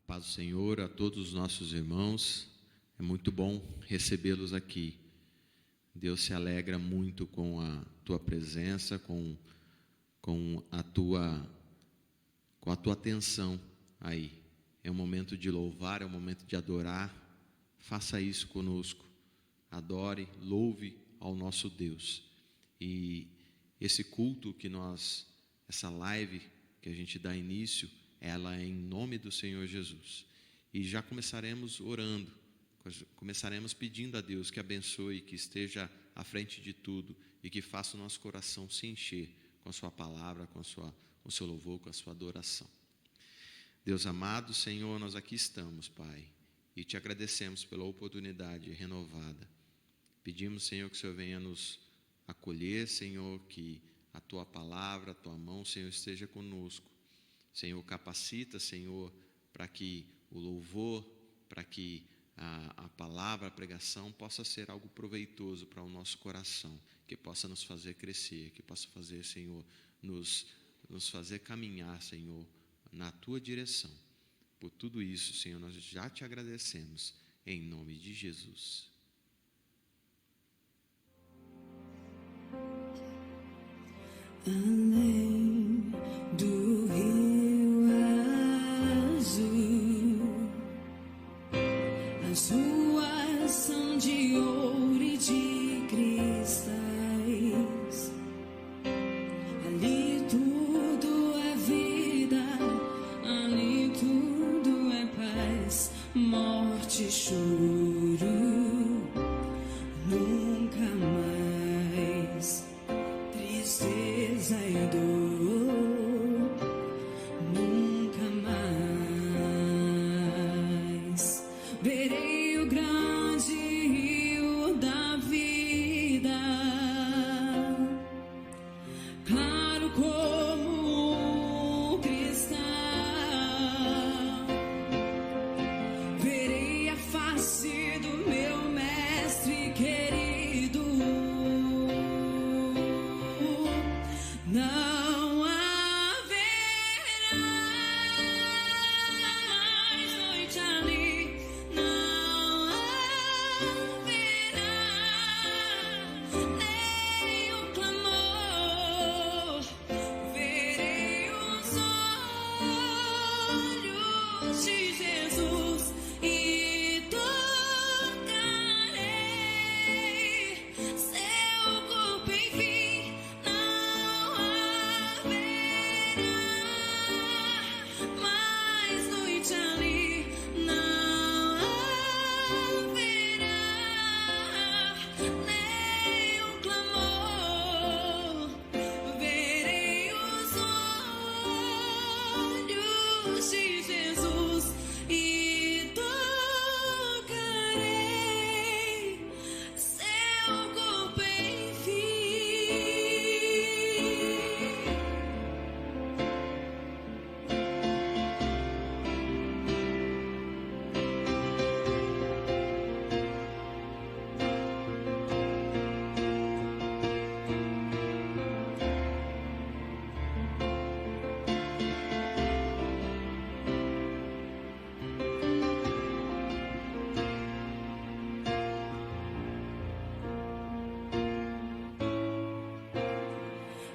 Paz do Senhor a todos os nossos irmãos, é muito bom recebê-los aqui. Deus se alegra muito com a tua presença, com a tua atenção aí. É um momento de louvar, é um momento de adorar. Faça isso conosco. Adore, louve ao nosso Deus. E esse culto essa live que a gente dá início, ela é em nome do Senhor Jesus. E já começaremos orando, começaremos pedindo a Deus que abençoe, que esteja à frente de tudo e que faça o nosso coração se encher com a sua palavra, com o seu louvor, com a sua adoração. Deus amado, Senhor, nós aqui estamos, Pai, e te agradecemos pela oportunidade renovada. Pedimos, Senhor, que o Senhor venha nos acolher, Senhor, que a tua palavra, a tua mão, Senhor, esteja conosco. Senhor, capacita, Senhor, para que o louvor, para que a palavra, a pregação possa ser algo proveitoso para o nosso coração, que possa nos fazer crescer, que possa fazer, Senhor, nos fazer caminhar, Senhor, na tua direção. Por tudo isso, Senhor, nós já te agradecemos, em nome de Jesus. Além do rio azul, as ruas são de ouro e de cristais. Ali tudo é vida, ali tudo é paz, morte e choro, nunca mais. Tristeza e dor, nunca mais. Verei o grande rio da vida, claro como o cristal. Verei a face do meu mestre querido. Não haverá mais noite ali, não haverá nem o clamor. Verei os olhos de Jesus e tocarei seu corpo, enfim. Mais noite ali, não haverá nem um clamor. Verei os olhos de Jesus e tocarei seu corpo, enfim.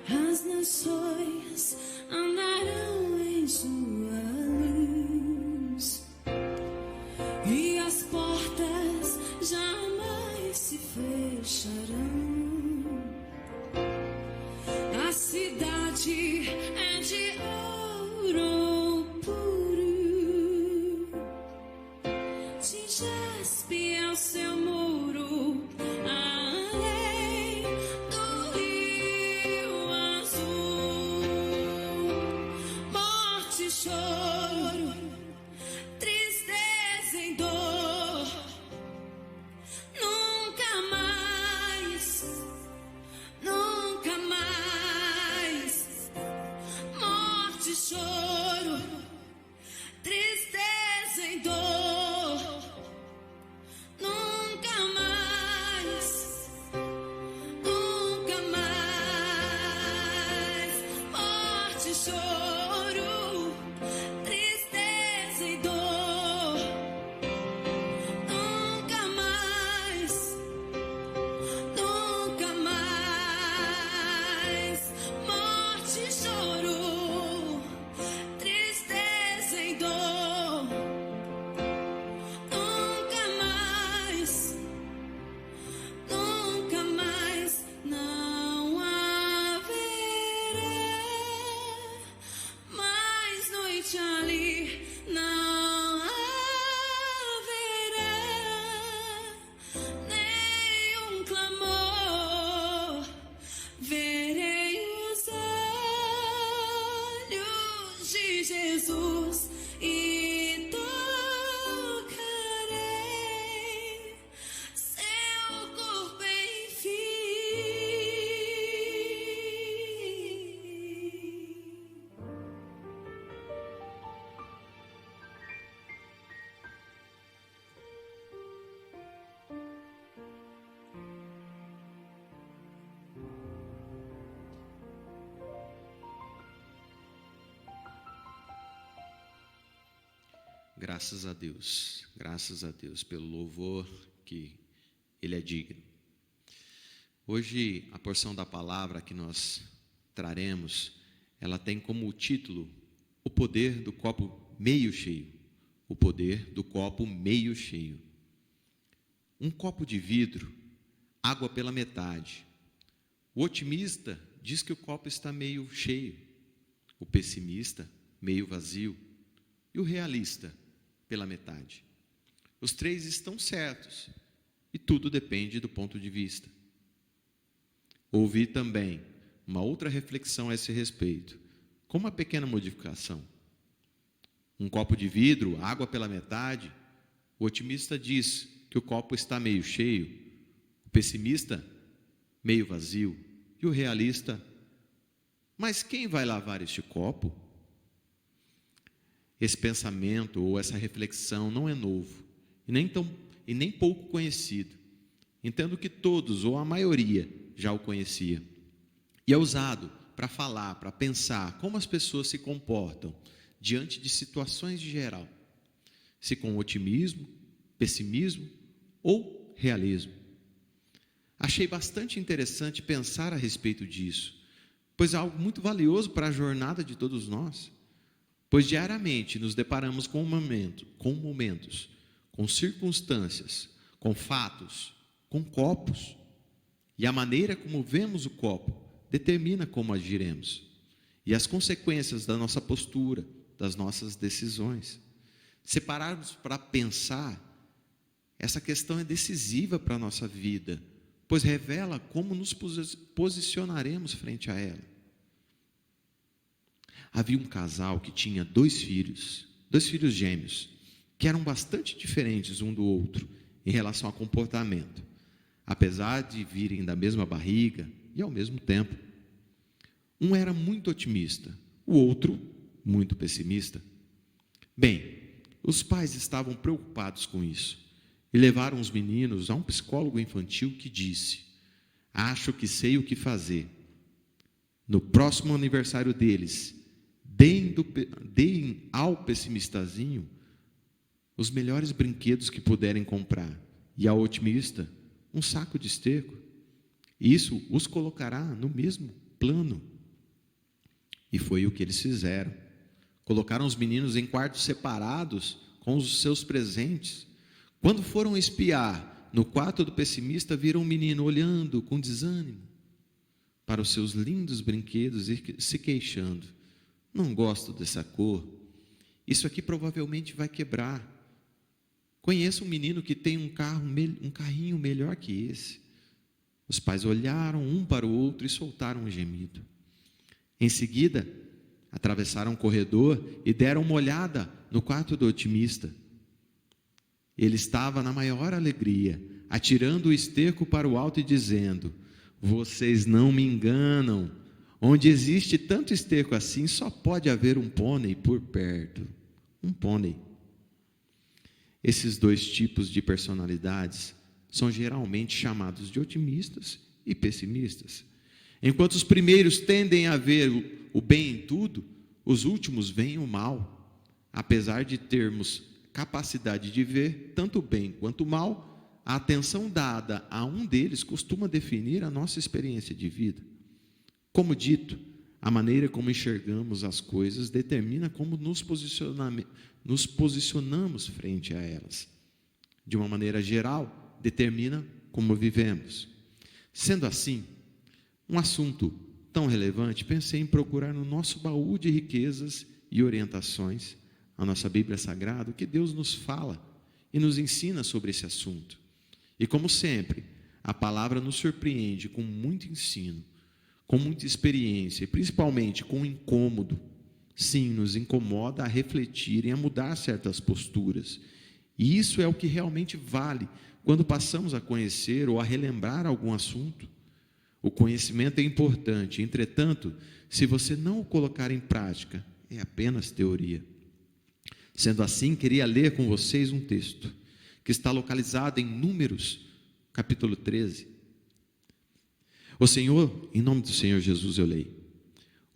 As nações andarão em sua luz e as portas jamais se fecharão. A cidade é de ouro puro, de jaspe é o seu muro, além do rio azul. Morte e choro, tristeza e dor, nunca mais. Graças a Deus pelo louvor que Ele é digno. Hoje a porção da palavra que nós traremos, ela tem como título o poder do copo meio cheio. O poder do copo meio cheio. Um copo de vidro, água pela metade. O otimista diz que o copo está meio cheio, o pessimista meio vazio e o realista pela metade. Os três estão certos e tudo depende do ponto de vista. Ouvi também uma outra reflexão a esse respeito, com uma pequena modificação. Um copo de vidro, água pela metade, o otimista diz que o copo está meio cheio, o pessimista meio vazio e o realista, mas quem vai lavar este copo? Esse pensamento ou essa reflexão não é novo e nem pouco conhecido. Entendo que todos ou a maioria já o conhecia. E é usado para falar, para pensar como as pessoas se comportam diante de situações de geral, se com otimismo, pessimismo ou realismo. Achei bastante interessante pensar a respeito disso, pois é algo muito valioso para a jornada de todos nós, pois diariamente nos deparamos com momentos, com circunstâncias, com fatos, com copos, e a maneira como vemos o copo determina como agiremos, e as consequências da nossa postura, das nossas decisões. Se pararmos para pensar, essa questão é decisiva para a nossa vida, pois revela como nos posicionaremos frente a ela. Havia um casal que tinha dois filhos gêmeos, que eram bastante diferentes um do outro em relação a comportamento, apesar de virem da mesma barriga e ao mesmo tempo. Um era muito otimista, o outro muito pessimista. Bem, os pais estavam preocupados com isso e levaram os meninos a um psicólogo infantil que disse: acho que sei o que fazer. No próximo aniversário deles, deem ao pessimistazinho os melhores brinquedos que puderem comprar, e ao otimista um saco de esterco. Isso os colocará no mesmo plano. E foi o que eles fizeram. Colocaram os meninos em quartos separados com os seus presentes. Quando foram espiar no quarto do pessimista, viram um menino olhando com desânimo para os seus lindos brinquedos e se queixando: não gosto dessa cor, isso aqui provavelmente vai quebrar. Conheço um menino que tem um carrinho melhor que esse. Os pais olharam um para o outro e soltaram um gemido. Em seguida, atravessaram o corredor e deram uma olhada no quarto do otimista. Ele estava na maior alegria, atirando o esterco para o alto e dizendo: vocês não me enganam. Onde existe tanto esterco assim, só pode haver um pônei por perto. Um pônei. Esses dois tipos de personalidades são geralmente chamados de otimistas e pessimistas. Enquanto os primeiros tendem a ver o bem em tudo, os últimos veem o mal. Apesar de termos capacidade de ver tanto o bem quanto o mal, a atenção dada a um deles costuma definir a nossa experiência de vida. Como dito, a maneira como enxergamos as coisas determina como nos posicionamos frente a elas. De uma maneira geral, determina como vivemos. Sendo assim, um assunto tão relevante, pensei em procurar no nosso baú de riquezas e orientações, a nossa Bíblia Sagrada, o que Deus nos fala e nos ensina sobre esse assunto. E como sempre, a palavra nos surpreende com muito ensino, com muita experiência e principalmente com incômodo. Sim, nos incomoda a refletir e a mudar certas posturas. E isso é o que realmente vale quando passamos a conhecer ou a relembrar algum assunto. O conhecimento é importante, entretanto, se você não o colocar em prática, é apenas teoria. Sendo assim, queria ler com vocês um texto que está localizado em Números, capítulo 13. O Senhor, em nome do Senhor Jesus eu leio.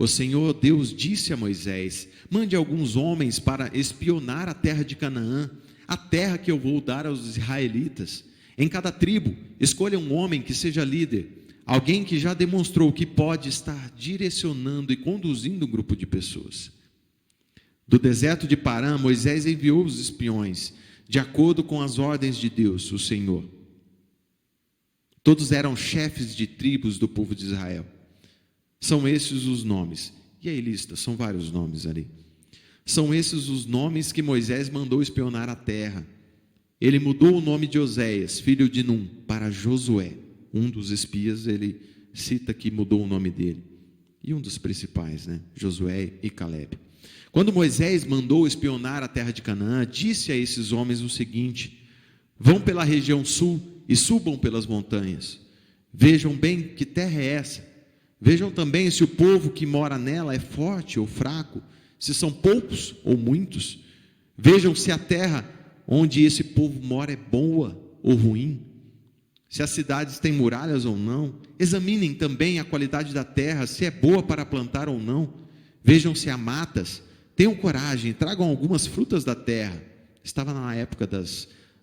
O Senhor Deus disse a Moisés: mande alguns homens para espionar a terra de Canaã, a terra que eu vou dar aos israelitas. Em cada tribo, escolha um homem que seja líder, alguém que já demonstrou que pode estar direcionando e conduzindo um grupo de pessoas. Do deserto de Parã, Moisés enviou os espiões, de acordo com as ordens de Deus, o Senhor. Todos eram chefes de tribos do povo de Israel. São esses os nomes. E aí, lista, são vários nomes ali. São esses os nomes que Moisés mandou espionar a terra. Ele mudou o nome de Oséias, filho de Num, para Josué. Um dos espias, ele cita que mudou o nome dele. E um dos principais, Josué e Caleb. Quando Moisés mandou espionar a terra de Canaã, disse a esses homens o seguinte: vão pela região sul e subam pelas montanhas. Vejam bem que terra é essa. Vejam também se o povo que mora nela é forte ou fraco, se são poucos ou muitos. Vejam se a terra onde esse povo mora é boa ou ruim, se as cidades têm muralhas ou não. Examinem também a qualidade da terra, se é boa para plantar ou não. Vejam se há matas. Tenham coragem, tragam algumas frutas da terra. Estava na época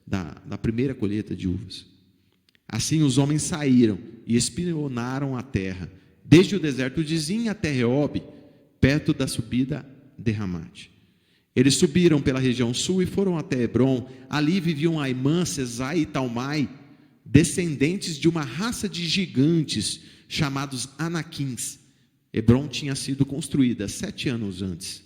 da primeira colheita de uvas. Assim os homens saíram e espionaram a terra, desde o deserto de Zin até Reob, perto da subida de Ramate. Eles subiram pela região sul e foram até Hebron. Ali viviam Aimã, Sesai e Talmai, descendentes de uma raça de gigantes chamados Anaquins. Hebron tinha sido construída 7 anos antes.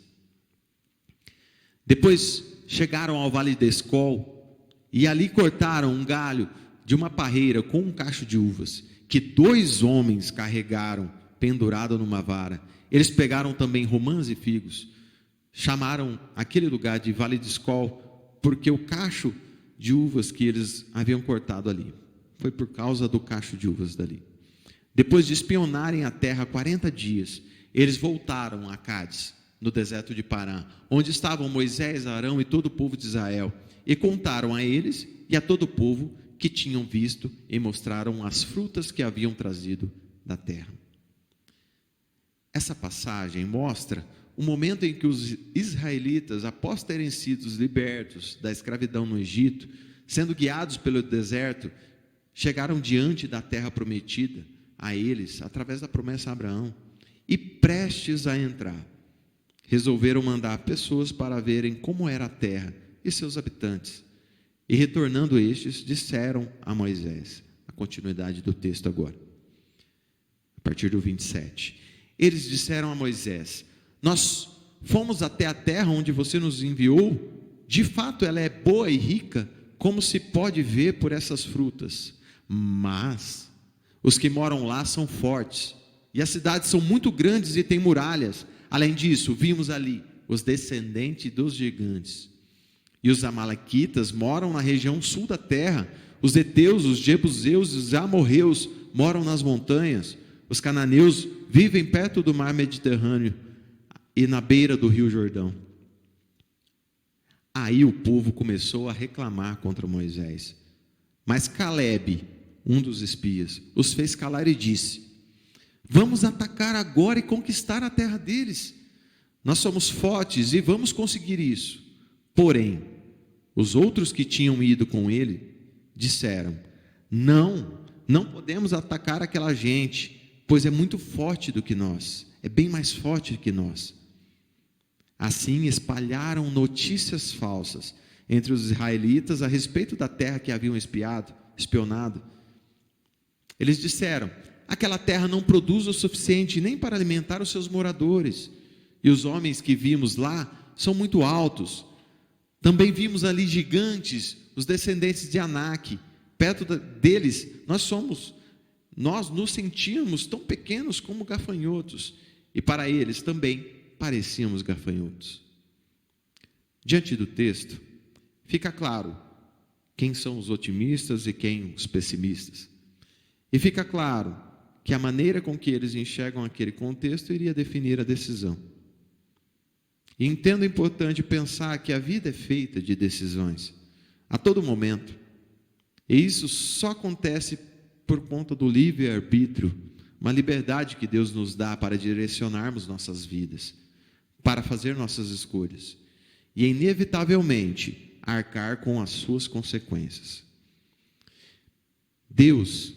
Depois chegaram ao vale de Escol e ali cortaram um galho de uma parreira com um cacho de uvas, que 2 homens carregaram pendurado numa vara. Eles pegaram também romãs e figos. Chamaram aquele lugar de Vale de Escol, porque o cacho de uvas que eles haviam cortado ali, foi por causa do cacho de uvas dali. Depois de espionarem a terra 40 dias, eles voltaram a Cádiz, no deserto de Parã, onde estavam Moisés, Arão e todo o povo de Israel, e contaram a eles e a todo o povo que tinham visto e mostraram as frutas que haviam trazido da terra. Essa passagem mostra o momento em que os israelitas, após terem sido libertos da escravidão no Egito, sendo guiados pelo deserto, chegaram diante da terra prometida a eles, através da promessa a Abraão, e prestes a entrar, resolveram mandar pessoas para verem como era a terra e seus habitantes. E retornando estes, disseram a Moisés, a continuidade do texto agora, a partir do 27. Eles disseram a Moisés: nós fomos até a terra onde você nos enviou. De fato ela é boa e rica, como se pode ver por essas frutas. Mas os que moram lá são fortes, e as cidades são muito grandes e têm muralhas. Além disso, vimos ali os descendentes dos gigantes. E os amalequitas moram na região sul da terra. Os heteus, os jebuseus e os amorreus moram nas montanhas. Os cananeus vivem perto do mar Mediterrâneo e na beira do rio Jordão. Aí o povo começou a reclamar contra Moisés. Mas Caleb, um dos espias, os fez calar e disse: vamos atacar agora e conquistar a terra deles. Nós somos fortes e vamos conseguir isso. Porém, os outros que tinham ido com ele disseram: não podemos atacar aquela gente, pois é muito forte do que nós, é bem mais forte que nós. Assim espalharam notícias falsas entre os israelitas a respeito da terra que haviam espionado. Eles disseram: aquela terra não produz o suficiente nem para alimentar os seus moradores, e os homens que vimos lá são muito altos. Também vimos ali gigantes, os descendentes de Anak. Perto deles, nós nos sentíamos tão pequenos como gafanhotos, e para eles também parecíamos gafanhotos. Diante do texto, fica claro quem são os otimistas e quem os pessimistas. E fica claro que a maneira com que eles enxergam aquele contexto iria definir a decisão. E entendo importante pensar que a vida é feita de decisões, a todo momento. E isso só acontece por conta do livre-arbítrio, uma liberdade que Deus nos dá para direcionarmos nossas vidas, para fazer nossas escolhas e, inevitavelmente, arcar com as suas consequências. Deus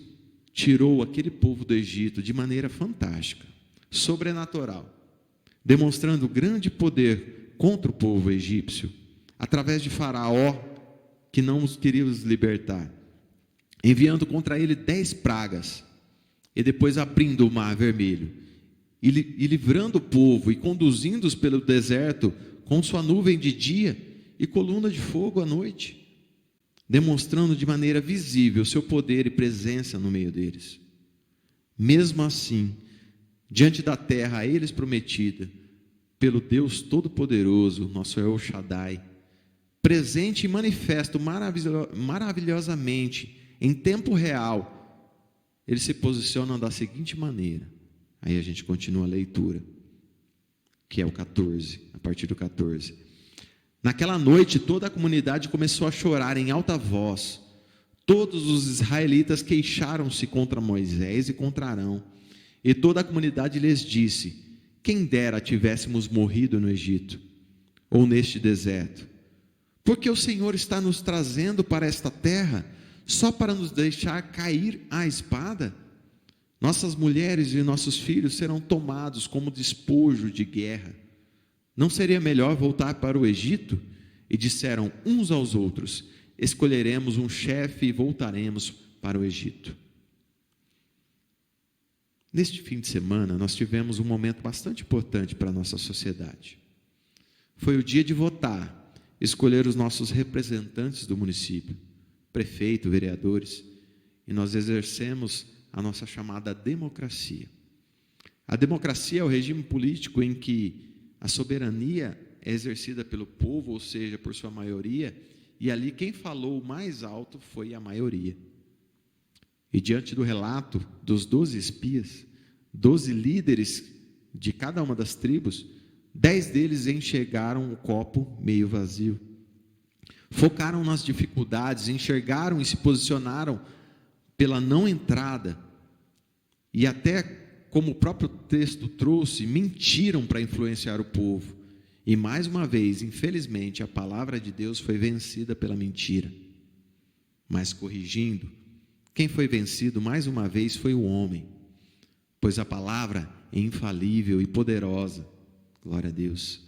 tirou aquele povo do Egito de maneira fantástica, sobrenatural, demonstrando grande poder contra o povo egípcio, através de Faraó, que não os queria os libertar, enviando contra ele 10 pragas, e depois abrindo o mar vermelho, e livrando o povo, e conduzindo-os pelo deserto, com sua nuvem de dia, e coluna de fogo à noite, demonstrando de maneira visível seu poder e presença no meio deles. Mesmo assim, diante da terra a eles prometida, pelo Deus Todo-Poderoso, nosso El Shaddai, presente e manifesto maravilhosamente, em tempo real, eles se posicionam da seguinte maneira. Aí a gente continua a leitura, que é o 14, a partir do 14. Naquela noite, toda a comunidade começou a chorar em alta voz. Todos os israelitas queixaram-se contra Moisés e contra Arão. E toda a comunidade lhes disse: quem dera tivéssemos morrido no Egito, ou neste deserto. Porque o Senhor está nos trazendo para esta terra, só para nos deixar cair à espada? Nossas mulheres e nossos filhos serão tomados como despojo de guerra. Não seria melhor voltar para o Egito? E disseram uns aos outros: escolheremos um chefe e voltaremos para o Egito. Neste fim de semana, nós tivemos um momento bastante importante para a nossa sociedade. Foi o dia de votar, escolher os nossos representantes do município, prefeito, vereadores, e nós exercemos a nossa chamada democracia. A democracia é o regime político em que a soberania é exercida pelo povo, ou seja, por sua maioria, e ali quem falou mais alto foi a maioria. E diante do relato dos 12 espias, 12 líderes de cada uma das tribos, 10 deles enxergaram o copo meio vazio. Focaram nas dificuldades, enxergaram e se posicionaram pela não entrada, e até, como o próprio texto trouxe, mentiram para influenciar o povo. E mais uma vez, infelizmente, a palavra de Deus foi vencida pela mentira. Mas corrigindo, quem foi vencido mais uma vez foi o homem, pois a palavra é infalível e poderosa. Glória a Deus.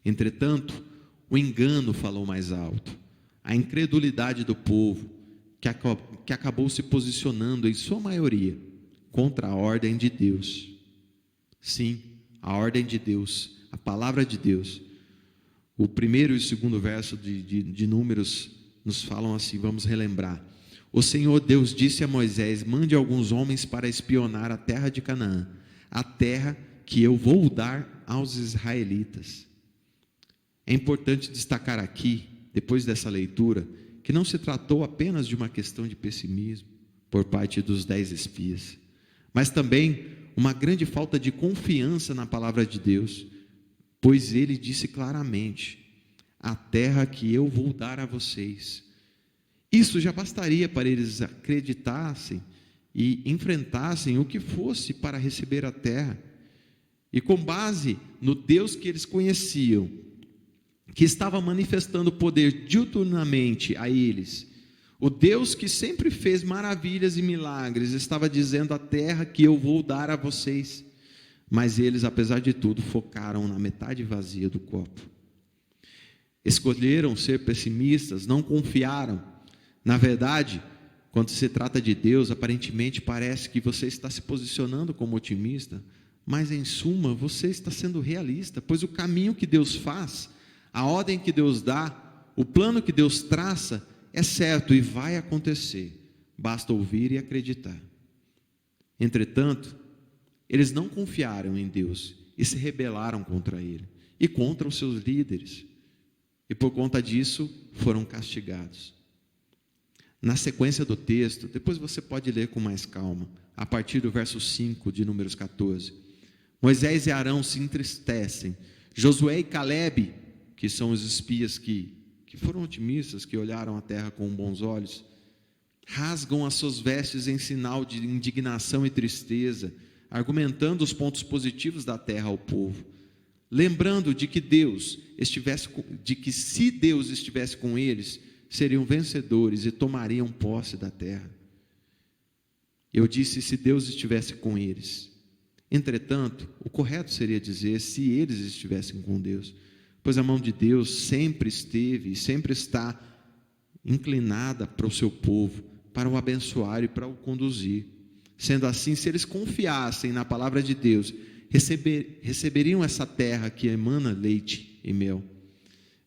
Entretanto, o engano falou mais alto. A incredulidade do povo, que acabou se posicionando em sua maioria contra a ordem de Deus. Sim, a ordem de Deus, a palavra de Deus. O primeiro e o segundo verso de Números nos falam assim, vamos relembrar. O Senhor Deus disse a Moisés: mande alguns homens para espionar a terra de Canaã, a terra que eu vou dar aos israelitas. É importante destacar aqui, depois dessa leitura, que não se tratou apenas de uma questão de pessimismo por parte dos 10 espias, mas também uma grande falta de confiança na palavra de Deus, pois ele disse claramente: a terra que eu vou dar a vocês. Isso já bastaria para eles acreditassem e enfrentassem o que fosse para receber a terra. E com base no Deus que eles conheciam, que estava manifestando poder diuturnamente a eles, o Deus que sempre fez maravilhas e milagres, estava dizendo: a terra que eu vou dar a vocês. Mas eles, apesar de tudo, focaram na metade vazia do copo. Escolheram ser pessimistas, não confiaram. Na verdade, quando se trata de Deus, aparentemente parece que você está se posicionando como otimista, mas em suma você está sendo realista, pois o caminho que Deus faz, a ordem que Deus dá, o plano que Deus traça é certo e vai acontecer, basta ouvir e acreditar. Entretanto, eles não confiaram em Deus e se rebelaram contra Ele e contra os seus líderes, e por conta disso foram castigados. Na sequência do texto, depois você pode ler com mais calma, a partir do verso 5 de Números 14. Moisés e Arão se entristecem. Josué e Calebe, que são os espias que foram otimistas, que olharam a terra com bons olhos, rasgam as suas vestes em sinal de indignação e tristeza. argumentando os pontos positivos da terra ao povo, lembrando de que se Deus estivesse com eles, seriam vencedores e tomariam posse da terra. Eu disse: se Deus estivesse com eles. Entretanto, o correto seria dizer: se eles estivessem com Deus, pois a mão de Deus sempre esteve e sempre está inclinada para o seu povo, para o abençoar e para o conduzir. Sendo assim, se eles confiassem na palavra de Deus, receberiam essa terra que emana leite e mel.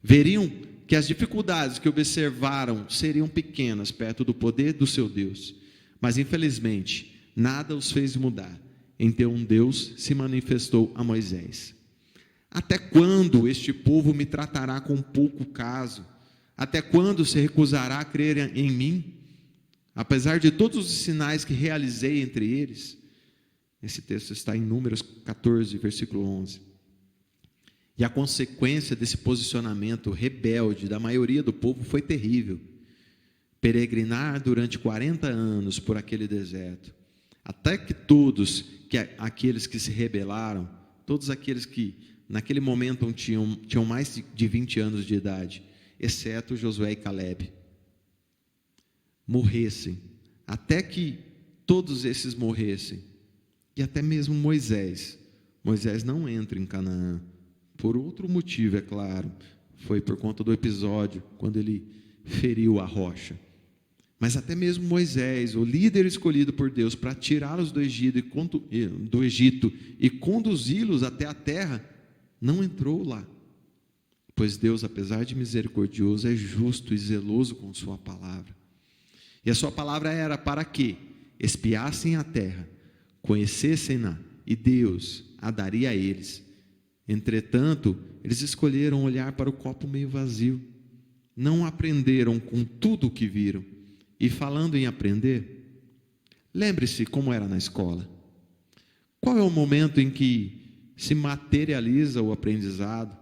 Veriam que as dificuldades que observaram seriam pequenas perto do poder do seu Deus. Mas, infelizmente, nada os fez mudar. Então Deus se manifestou a Moisés: até quando este povo me tratará com pouco caso? Até quando se recusará a crer em mim, apesar de todos os sinais que realizei entre eles? Esse texto está em Números 14, versículo 11. E a consequência desse posicionamento rebelde da maioria do povo foi terrível. Peregrinar durante 40 anos por aquele deserto, até que aqueles que se rebelaram, todos aqueles que naquele momento tinham mais de 20 anos de idade, exceto Josué e Calebe, morressem, até que todos esses morressem, e até mesmo Moisés não entra em Canaã, por outro motivo, é claro, foi por conta do episódio, quando ele feriu a rocha. Mas até mesmo Moisés, o líder escolhido por Deus para tirá-los do Egito e conduzi-los até a terra, não entrou lá. Pois Deus, apesar de misericordioso, é justo e zeloso com sua palavra. E a sua palavra era para que espiassem a terra, conhecessem-na, e Deus a daria a eles. Entretanto, eles escolheram olhar para o copo meio vazio, não aprenderam com tudo o que viram. E falando em aprender, lembre-se como era na escola. Qual é o momento em que se materializa o aprendizado,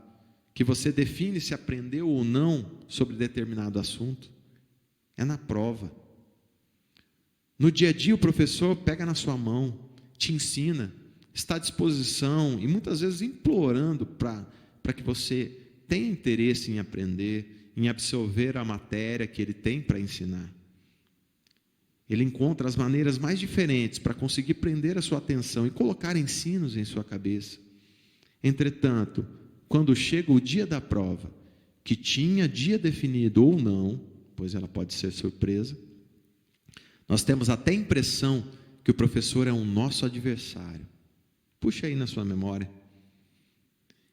que você define se aprendeu ou não sobre determinado assunto? É na prova. No dia a dia, o professor pega na sua mão, te ensina, está à disposição e muitas vezes implorando para que você tenha interesse em aprender, em absorver a matéria que ele tem para ensinar. Ele encontra as maneiras mais diferentes para conseguir prender a sua atenção e colocar ensinos em sua cabeça. Entretanto, quando chega o dia da prova, que tinha dia definido ou não, pois ela pode ser surpresa, nós temos até a impressão que o professor é um nosso adversário. Puxa aí na sua memória.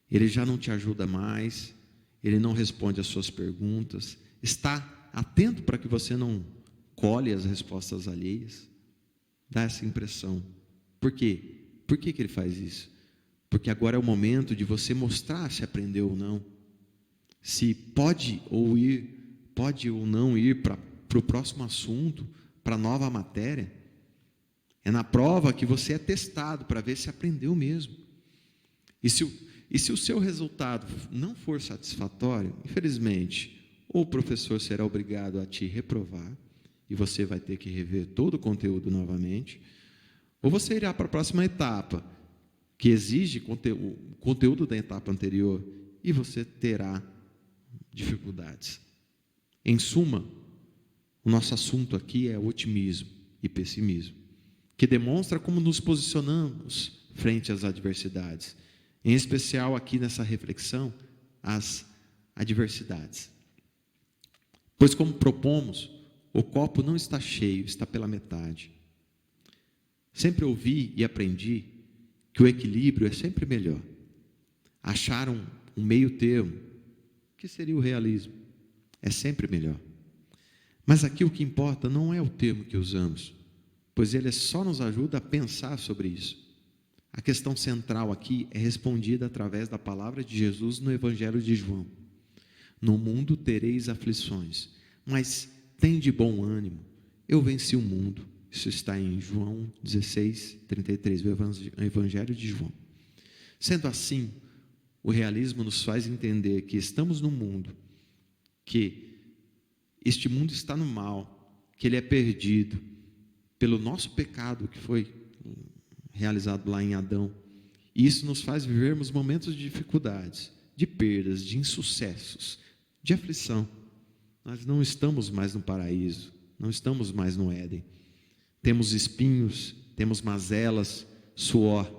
Ele já não te ajuda mais, ele não responde às suas perguntas, está atento para que você não colhe as respostas alheias. Dá essa impressão. Por quê? Por que ele faz isso? Porque agora é o momento de você mostrar se aprendeu ou não, se pode ou não ir para o próximo assunto, para a nova matéria. É na prova que você é testado para ver se aprendeu mesmo. E se o seu resultado não for satisfatório, infelizmente, ou o professor será obrigado a te reprovar, e você vai ter que rever todo o conteúdo novamente, ou você irá para a próxima etapa, que exige o conteúdo da etapa anterior, e você terá dificuldades. Em suma, o nosso assunto aqui é otimismo e pessimismo, que demonstra como nos posicionamos frente às adversidades, em especial aqui nessa reflexão, as adversidades. Pois, como propomos, o copo não está cheio, está pela metade. Sempre ouvi e aprendi que o equilíbrio é sempre melhor. Achar um meio termo, que seria o realismo, é sempre melhor. Mas aqui o que importa não é o termo que usamos, pois ele só nos ajuda a pensar sobre isso. A questão central aqui é respondida através da palavra de Jesus no Evangelho de João. No mundo tereis aflições, mas tende bom ânimo, eu venci o mundo. Isso está em João 16, 33, o Evangelho de João. Sendo assim, o realismo nos faz entender que estamos no mundo, que este mundo está no mal, que ele é perdido pelo nosso pecado que foi realizado lá em Adão. E isso nos faz vivermos momentos de dificuldades, de perdas, de insucessos, de aflição. Nós não estamos mais no paraíso, não estamos mais no Éden. Temos espinhos, temos mazelas, suor.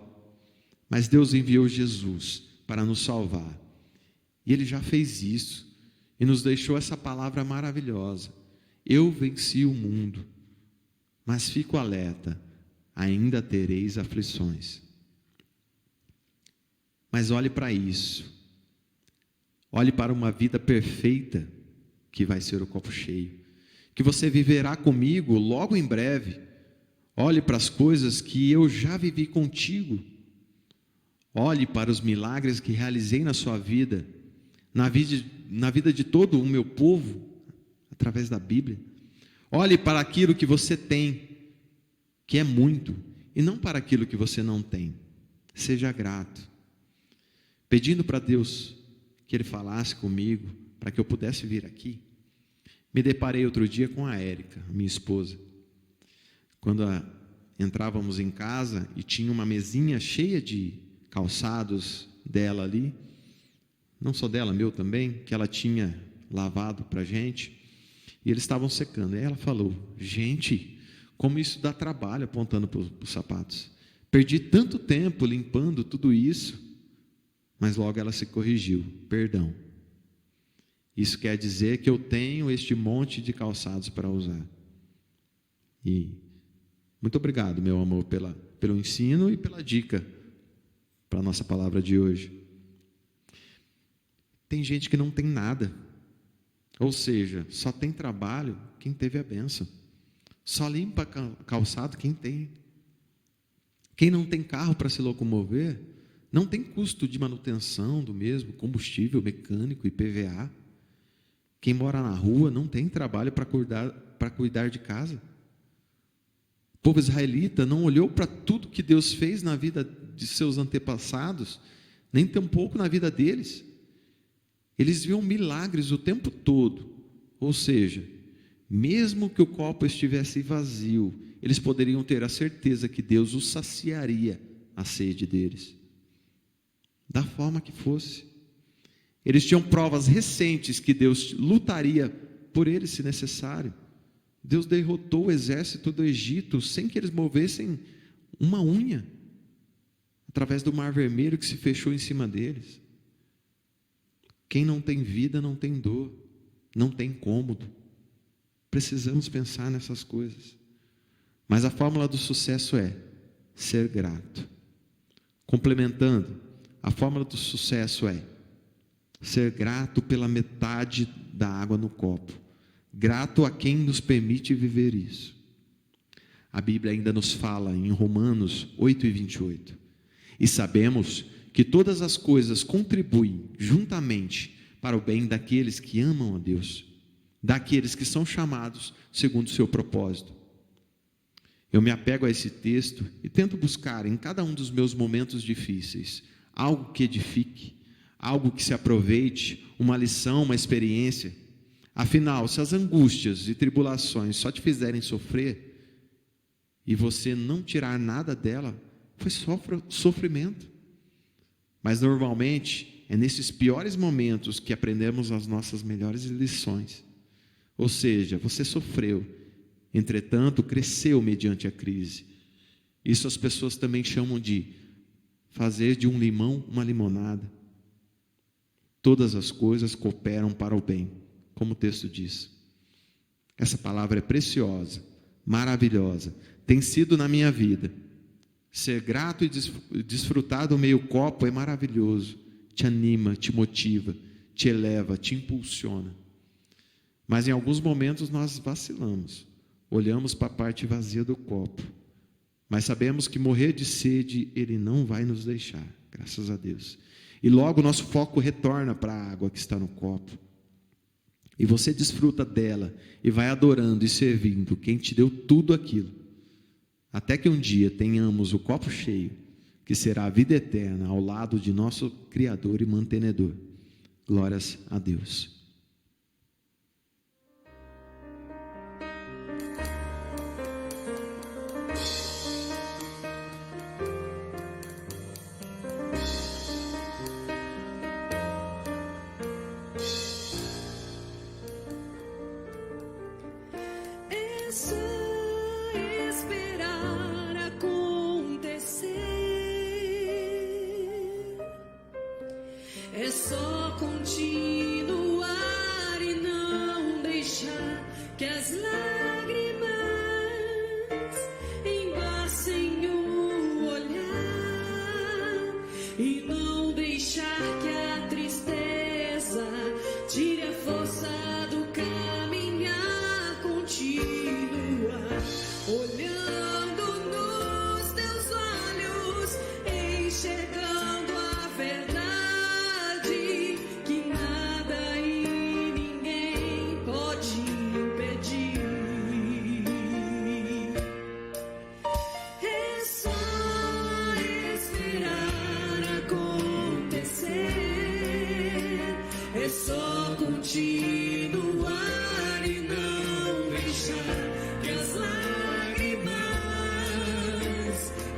Mas Deus enviou Jesus para nos salvar. E Ele já fez isso e nos deixou essa palavra maravilhosa. Eu venci o mundo, mas fico alerta, ainda tereis aflições. Mas olhe para isso. Olhe para uma vida perfeita, que vai ser o copo cheio, que você viverá comigo logo em breve. Olhe para as coisas que eu já vivi contigo. Olhe para os milagres que realizei na sua vida, na vida de todo o meu povo, através da Bíblia. Olhe para aquilo que você tem, que é muito, e não para aquilo que você não tem. Seja grato. Pedindo para Deus que Ele falasse comigo, para que eu pudesse vir aqui, me deparei outro dia com a Érica, minha esposa. Quando entrávamos em casa e tinha uma mesinha cheia de calçados dela ali, não só dela, meu também, que ela tinha lavado para a gente, e eles estavam secando. E ela falou: gente, como isso dá trabalho, apontando para os sapatos. Perdi tanto tempo limpando tudo isso. Mas logo ela se corrigiu: perdão. Isso quer dizer que eu tenho este monte de calçados para usar. E muito obrigado, meu amor, pelo ensino e pela dica para a nossa palavra de hoje. Tem gente que não tem nada, ou seja, só tem trabalho quem teve a bênção, só limpa calçado quem tem. Quem não tem carro para se locomover, não tem custo de manutenção do mesmo, combustível, mecânico e PVA. Quem mora na rua não tem trabalho para cuidar de casa. O povo israelita não olhou para tudo que Deus fez na vida de seus antepassados, nem tampouco na vida deles. Eles viam milagres o tempo todo. Ou seja, mesmo que o copo estivesse vazio, eles poderiam ter a certeza que Deus os saciaria a sede deles, da forma que fosse. Eles tinham provas recentes que Deus lutaria por eles se necessário. Deus derrotou o exército do Egito sem que eles movessem uma unha, através do Mar Vermelho que se fechou em cima deles. Quem não tem vida não tem dor, não tem cômodo. Precisamos pensar nessas coisas. Mas a fórmula do sucesso é ser grato. Complementando, a fórmula do sucesso é ser grato pela metade da água no copo. Grato a quem nos permite viver isso. A Bíblia ainda nos fala em Romanos 8:28. E sabemos que todas as coisas contribuem juntamente para o bem daqueles que amam a Deus, daqueles que são chamados segundo o seu propósito. Eu me apego a esse texto e tento buscar em cada um dos meus momentos difíceis algo que edifique, algo que se aproveite, uma lição, uma experiência. Afinal, se as angústias e tribulações só te fizerem sofrer e você não tirar nada dela, foi só sofrimento. Mas normalmente é nesses piores momentos que aprendemos as nossas melhores lições. Ou seja, você sofreu, entretanto cresceu mediante a crise. Isso as pessoas também chamam de fazer de um limão uma limonada. Todas as coisas cooperam para o bem, como o texto diz. Essa palavra é preciosa, maravilhosa, tem sido na minha vida. Ser grato e desfrutar do meio copo é maravilhoso, te anima, te motiva, te eleva, te impulsiona. Mas em alguns momentos nós vacilamos, olhamos para a parte vazia do copo, mas sabemos que morrer de sede Ele não vai nos deixar, graças a Deus. E logo o nosso foco retorna para a água que está no copo. E você desfruta dela e vai adorando e servindo quem te deu tudo aquilo. Até que um dia tenhamos o copo cheio, que será a vida eterna ao lado de nosso Criador e mantenedor. Glórias a Deus. que as lágrimas embaçem o olhar e não deixar que a tristeza tire a força do caminhar. Continua olhando nos teus olhos, enxergando a verdade que nada e ninguém pode impedir. É só esperar acontecer, é só continuar e não deixar que as lágrimas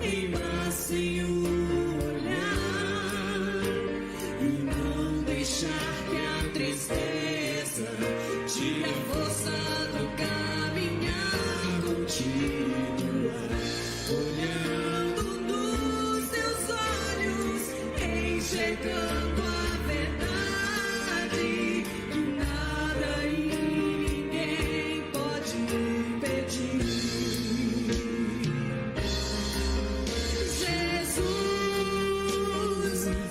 embaçem o olhar e não deixar que a tristeza tire a força do caminhar. Continua olhando nos teus olhos, enxergando a verdade que nada e ninguém pode impedir. Jesus,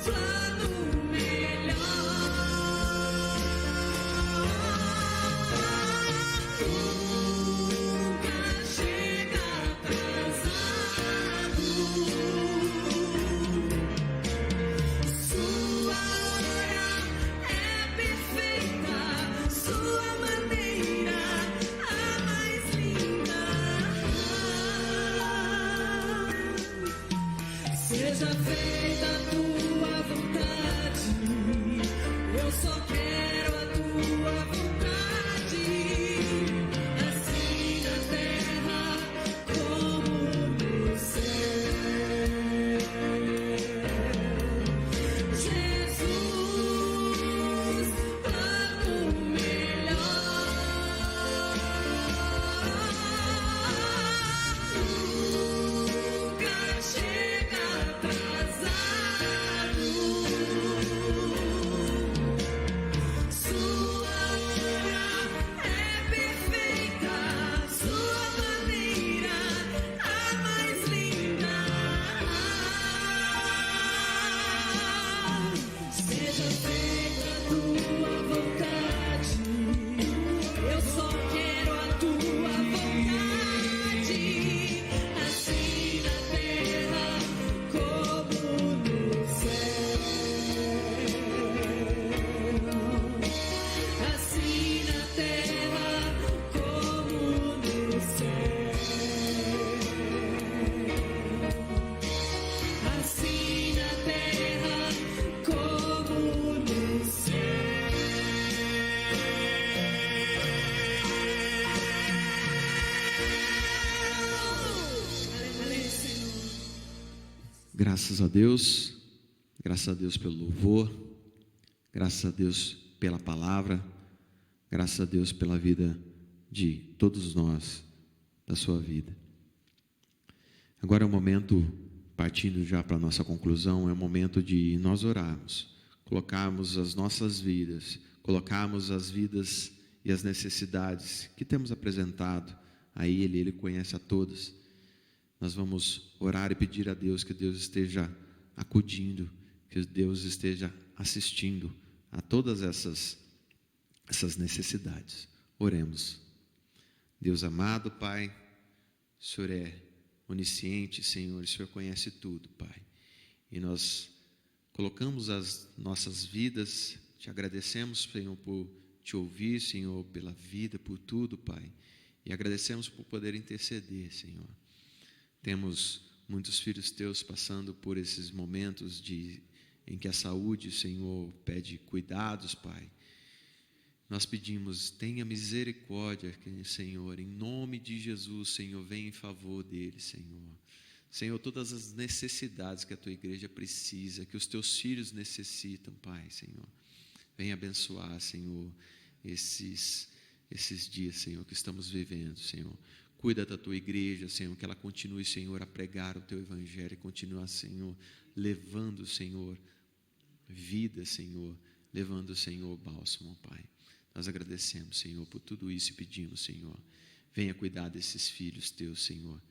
plano melhor, nunca chega atrasado. Sua hora é perfeita, sua maneira a mais linda. Seja feita a tua vontade, eu só quero a tua vontade, assim na terra como no céu. Jesus, plano melhor, nunca chega atrasado. Sua hora é perfeita, sua maneira a mais linda. Seja feita a tua vontade, eu só quero a tua vontade, assim na terra como no céu. Assim na terra como no céu. Assim na terra como no céu. Aleluia, Senhor. Graças a Deus pelo louvor, graças a Deus pela palavra, graças a Deus pela vida de todos nós, da sua vida. Agora é o momento, partindo já para a nossa conclusão, é o momento de nós orarmos, colocarmos as nossas vidas, colocarmos as vidas e as necessidades que temos apresentado a Ele conhece a todas. Nós vamos orar e pedir a Deus que Deus esteja acudindo, que Deus esteja assistindo a todas essas necessidades. Oremos. Deus amado, Pai, o Senhor é onisciente, Senhor, o Senhor conhece tudo, Pai. E nós colocamos as nossas vidas, te agradecemos, Senhor, por te ouvir, Senhor, pela vida, por tudo, Pai. E agradecemos por poder interceder, Senhor. Temos muitos filhos teus passando por esses momentos em que a saúde, Senhor, pede cuidados, Pai. Nós pedimos, tenha misericórdia, Senhor, em nome de Jesus, Senhor, venha em favor deles, Senhor. Senhor, todas as necessidades que a tua igreja precisa, que os teus filhos necessitam, Pai, Senhor. Venha abençoar, Senhor, esses dias, Senhor, que estamos vivendo, Senhor. Cuida da tua igreja, Senhor, que ela continue, Senhor, a pregar o teu evangelho, continuar, Senhor, levando, Senhor, vida, Senhor, levando, Senhor, bálsamo, Pai. Nós agradecemos, Senhor, por tudo isso e pedimos, Senhor, venha cuidar desses filhos teus, Senhor.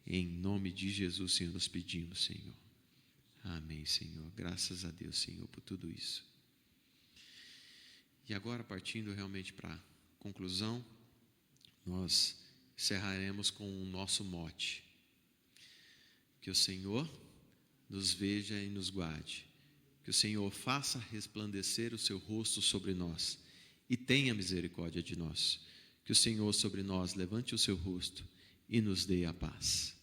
Em nome de Jesus, Senhor, nós pedimos, Senhor. Amém, Senhor. Graças a Deus, Senhor, por tudo isso. E agora, partindo realmente para a conclusão, nós encerraremos com o nosso mote. Que o Senhor nos veja e nos guarde. Que o Senhor faça resplandecer o seu rosto sobre nós e tenha misericórdia de nós. Que o Senhor sobre nós levante o seu rosto e nos dê a paz.